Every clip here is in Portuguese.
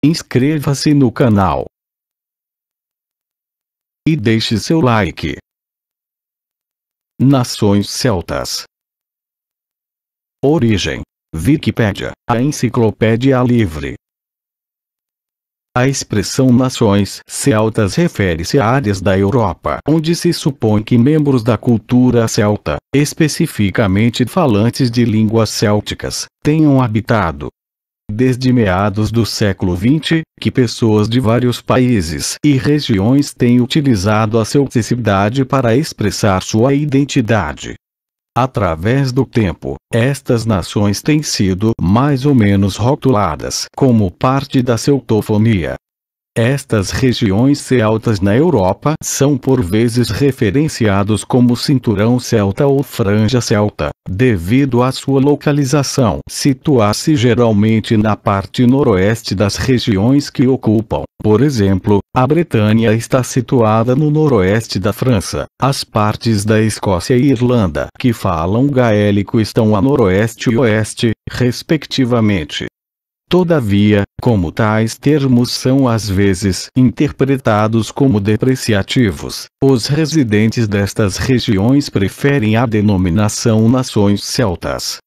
Inscreva-se no canal e deixe seu like. Nações celtas. Origem: Wikipédia, a enciclopédia livre. A expressão nações celtas refere-se a áreas da Europa onde se supõe que membros da cultura celta, especificamente falantes de línguas célticas, tenham habitado. Desde meados do século XX, que pessoas de vários países e regiões têm utilizado a celticidade para expressar sua identidade. Através do tempo, estas nações têm sido mais ou menos rotuladas como parte da celtofonia. Estas regiões celtas na Europa são por vezes referenciados como cinturão celta ou franja celta, devido à sua localização situar-se geralmente na parte noroeste das regiões que ocupam. Por exemplo, a Bretanha está situada no noroeste da França, as partes da Escócia e Irlanda que falam gaélico estão a noroeste e oeste, respectivamente. Todavia, como tais termos são às vezes interpretados como depreciativos, os residentes destas regiões preferem a denominação nações celtas.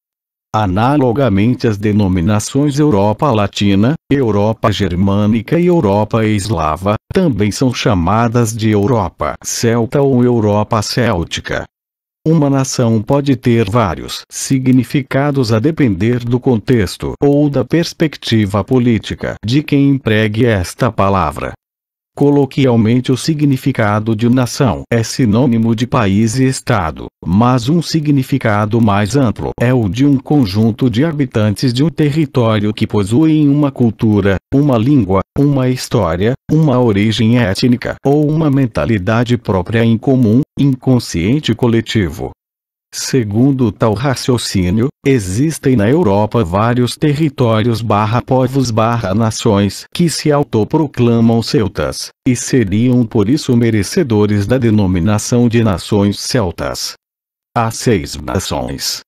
Analogamente às denominações Europa Latina, Europa Germânica e Europa Eslava, também são chamadas de Europa Celta ou Europa Céltica. Uma nação pode ter vários significados a depender do contexto ou da perspectiva política de quem empregue esta palavra. Coloquialmente, o significado de nação é sinônimo de país e estado, mas um significado mais amplo é o de um conjunto de habitantes de um território que possuem uma cultura, uma língua, uma história, uma origem étnica ou uma mentalidade própria em comum, inconsciente coletivo. Segundo tal raciocínio, existem na Europa vários territórios/povos/nações que se autoproclamam celtas, e seriam por isso merecedores da denominação de nações celtas. Há 6 nações: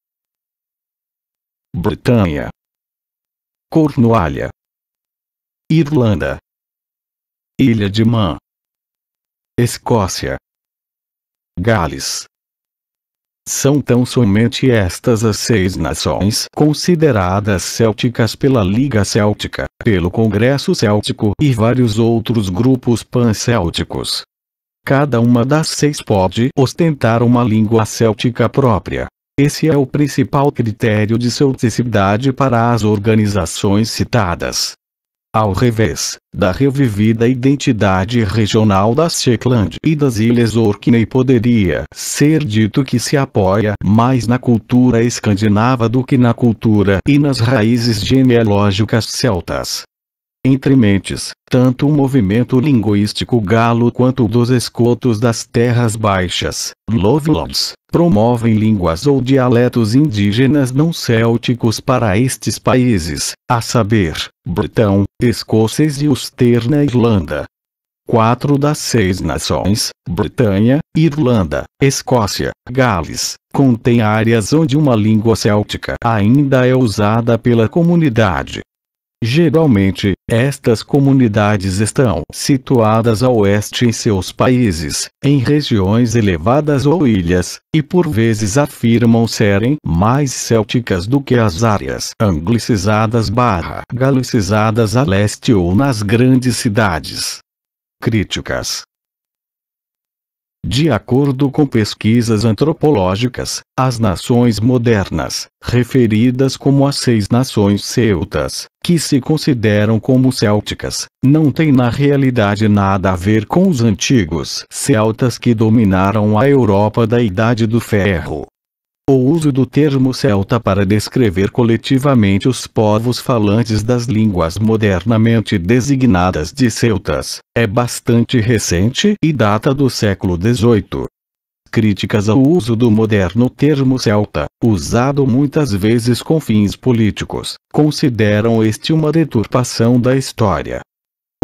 Bretanha, Cornualha, Irlanda, Ilha de Man, Escócia, Gales. São tão somente estas as 6 nações consideradas célticas pela Liga Céltica, pelo Congresso Céltico e vários outros grupos pancélticos. Cada uma das 6 pode ostentar uma língua céltica própria. Esse é o principal critério de celticidade para as organizações citadas. Ao revés da revivida identidade regional das Shetland e das Ilhas Orkney, poderia ser dito que se apoia mais na cultura escandinava do que na cultura e nas raízes genealógicas celtas. Entre mentes, tanto o movimento linguístico galo quanto o dos escotos das terras baixas, Lowlands, promovem línguas ou dialetos indígenas não célticos para estes países, a saber, bretão, escocês e ulster na Irlanda. 4 das 6 nações, Bretanha, Irlanda, Escócia, Gales, contêm áreas onde uma língua céltica ainda é usada pela comunidade. Geralmente, estas comunidades estão situadas a oeste em seus países, em regiões elevadas ou ilhas, e por vezes afirmam serem mais célticas do que as áreas anglicizadas/galicizadas a leste ou nas grandes cidades. Críticas. De acordo com pesquisas antropológicas, as nações modernas, referidas como as 6 nações celtas, que se consideram como célticas, não têm na realidade nada a ver com os antigos celtas que dominaram a Europa da Idade do Ferro. O uso do termo celta para descrever coletivamente os povos falantes das línguas modernamente designadas de celtas, é bastante recente e data do século XVIII. Críticas ao uso do moderno termo celta, usado muitas vezes com fins políticos, consideram este uma deturpação da história.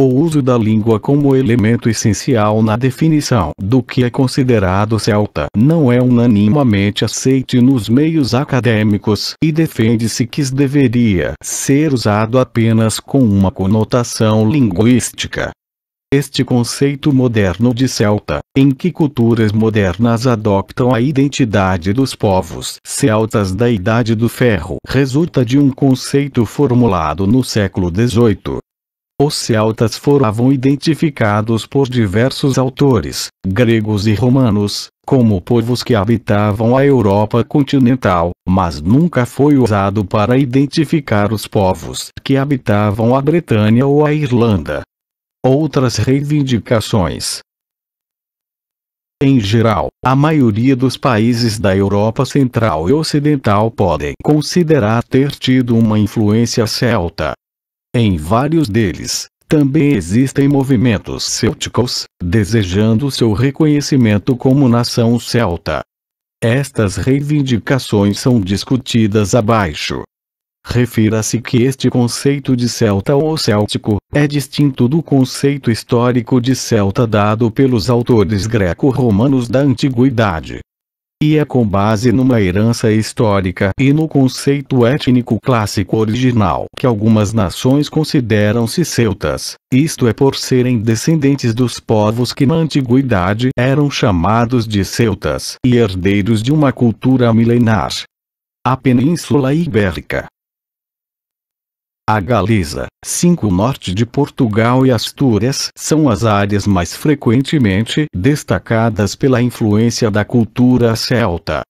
O uso da língua como elemento essencial na definição do que é considerado celta não é unanimamente aceite nos meios acadêmicos e defende-se que deveria ser usado apenas com uma conotação linguística. Este conceito moderno de celta, em que culturas modernas adoptam a identidade dos povos celtas da Idade do Ferro, resulta de um conceito formulado no século XVIII. Os celtas foram identificados por diversos autores, gregos e romanos, como povos que habitavam a Europa continental, mas nunca foi usado para identificar os povos que habitavam a Bretanha ou a Irlanda. Outras reivindicações. Em geral, a maioria dos países da Europa Central e Ocidental podem considerar ter tido uma influência celta. Em vários deles, também existem movimentos célticos, desejando seu reconhecimento como nação celta. Estas reivindicações são discutidas abaixo. Refira-se que este conceito de celta ou céltico é distinto do conceito histórico de celta dado pelos autores greco-romanos da antiguidade. E é com base numa herança histórica e no conceito étnico clássico original que algumas nações consideram-se celtas, isto é por serem descendentes dos povos que na antiguidade eram chamados de celtas e herdeiros de uma cultura milenar. A Península Ibérica. A Galiza, o norte de Portugal e Astúrias são as áreas mais frequentemente destacadas pela influência da cultura celta.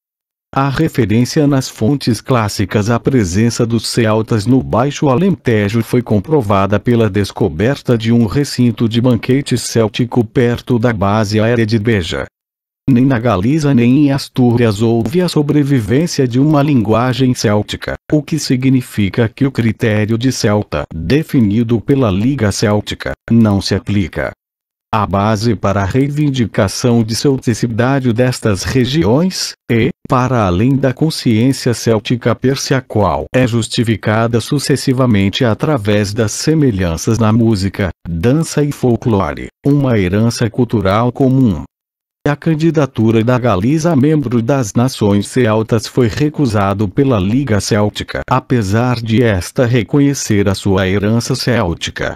Há referência nas fontes clássicas à presença dos celtas no Baixo Alentejo foi comprovada pela descoberta de um recinto de banquete céltico perto da base aérea de Beja. Nem na Galiza nem em Astúrias houve a sobrevivência de uma linguagem céltica, o que significa que o critério de celta, definido pela Liga Céltica, não se aplica. A base para a reivindicação de celticidade destas regiões, e, para além da consciência céltica per-se qual é justificada sucessivamente através das semelhanças na música, dança e folclore, uma herança cultural comum. A candidatura da Galiza a membro das Nações Celtas foi recusado pela Liga Céltica, apesar de esta reconhecer a sua herança céltica.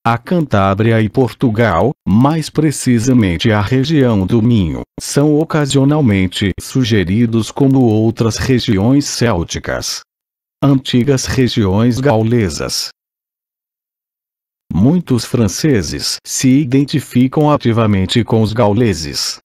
A Cantábria e Portugal, mais precisamente a região do Minho, são ocasionalmente sugeridos como outras regiões célticas. Antigas regiões gaulesas. Muitos franceses se identificam ativamente com os gauleses.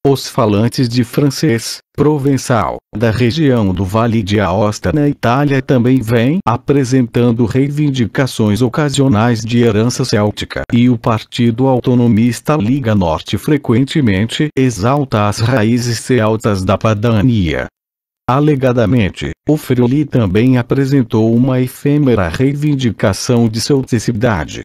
Os falantes de francês, provençal, da região do Vale de Aosta na Itália também vêm apresentando reivindicações ocasionais de herança céltica e o Partido Autonomista Liga Norte frequentemente exalta as raízes celtas da Padania. Alegadamente, o Friuli também apresentou uma efêmera reivindicação de celticidade.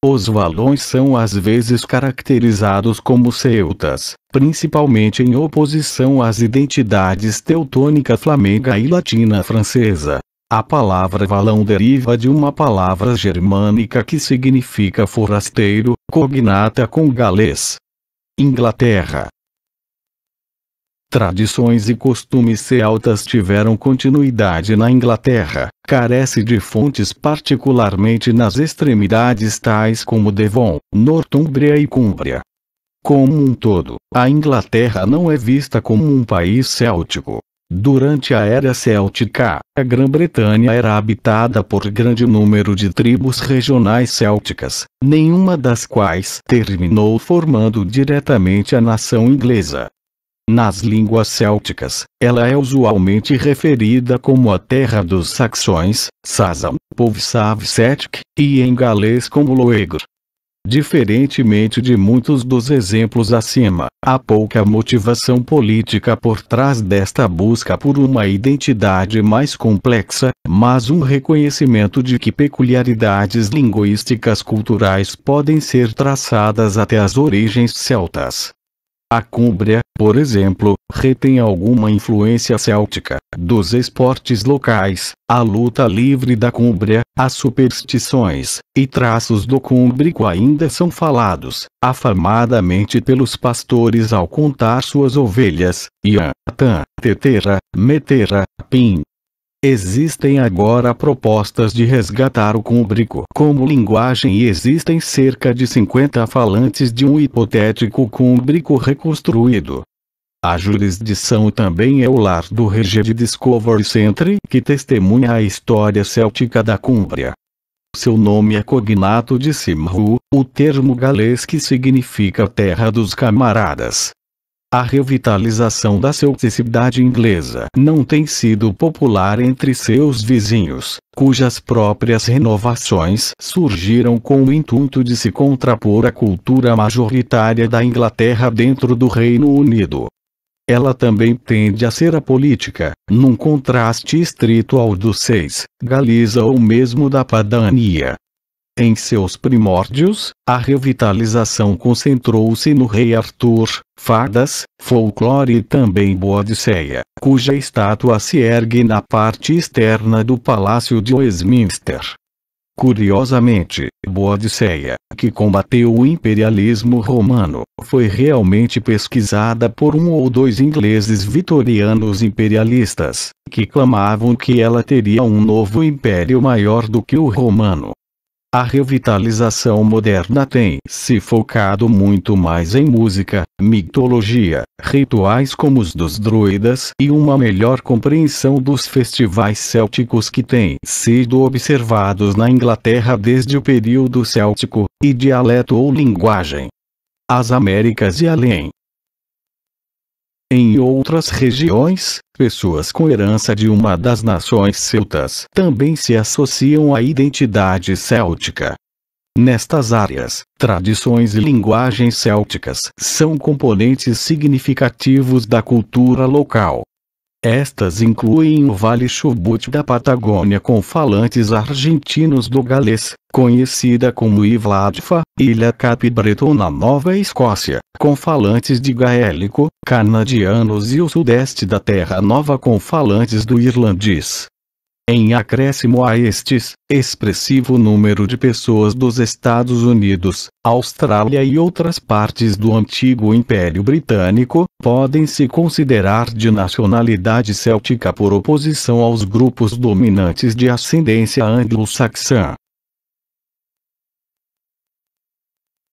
Os valões são às vezes caracterizados como celtas, principalmente em oposição às identidades teutônica flamenga e latina francesa. A palavra valão deriva de uma palavra germânica que significa forasteiro, cognata com galês. Inglaterra. Tradições e costumes celtas tiveram continuidade na Inglaterra, carece de fontes particularmente nas extremidades tais como Devon, Nortúmbria e Cúmbria. Como um todo, a Inglaterra não é vista como um país céltico. Durante a Era Céltica, a Grã-Bretanha era habitada por grande número de tribos regionais célticas, nenhuma das quais terminou formando diretamente a nação inglesa. Nas línguas célticas, ela é usualmente referida como a terra dos saxões, Sazam, povo Savsetic, e em galês como Loegr. Diferentemente de muitos dos exemplos acima, há pouca motivação política por trás desta busca por uma identidade mais complexa, mas um reconhecimento de que peculiaridades linguísticas culturais podem ser traçadas até as origens celtas. A Cúmbria, por exemplo, retém alguma influência céltica, dos esportes locais, a luta livre da Cúmbria, as superstições, e traços do cúmbrico ainda são falados, afamadamente pelos pastores ao contar suas ovelhas, Ian, Tan, Tetera, Metera, Pim. Existem agora propostas de resgatar o cúmbrico como linguagem e existem cerca de 50 falantes de um hipotético cúmbrico reconstruído. A jurisdição também é o lar do Reged Discovery Centre, que testemunha a história céltica da Cúmbria. Seu nome é cognato de Cymru, o termo galês que significa terra dos camaradas. A revitalização da celticidade inglesa não tem sido popular entre seus vizinhos, cujas próprias renovações surgiram com o intuito de se contrapor à cultura majoritária da Inglaterra dentro do Reino Unido. Ela também tende a ser apolítica, num contraste estrito ao dos seis, Galiza ou mesmo da Padania. Em seus primórdios, a revitalização concentrou-se no rei Arthur, fadas, folclore e também Boadicea, cuja estátua se ergue na parte externa do Palácio de Westminster. Curiosamente, Boadicea, que combateu o imperialismo romano, foi realmente pesquisada por um ou dois ingleses vitorianos imperialistas, que clamavam que ela teria um novo império maior do que o romano. A revitalização moderna tem se focado muito mais em música, mitologia, rituais como os dos druidas e uma melhor compreensão dos festivais célticos que têm sido observados na Inglaterra desde o período céltico, e dialeto ou linguagem. As Américas e além. Em outras regiões, pessoas com herança de uma das nações celtas também se associam à identidade céltica. Nestas áreas, tradições e linguagens célticas são componentes significativos da cultura local. Estas incluem o Vale Chubut da Patagônia com falantes argentinos do galês, conhecida como Ivladfa, Ilha Cape Breton na Nova Escócia, com falantes de gaélico, canadianos e o sudeste da Terra Nova com falantes do irlandês. Em acréscimo a estes, expressivo número de pessoas dos Estados Unidos, Austrália e outras partes do antigo Império Britânico, podem se considerar de nacionalidade céltica por oposição aos grupos dominantes de ascendência anglo-saxã.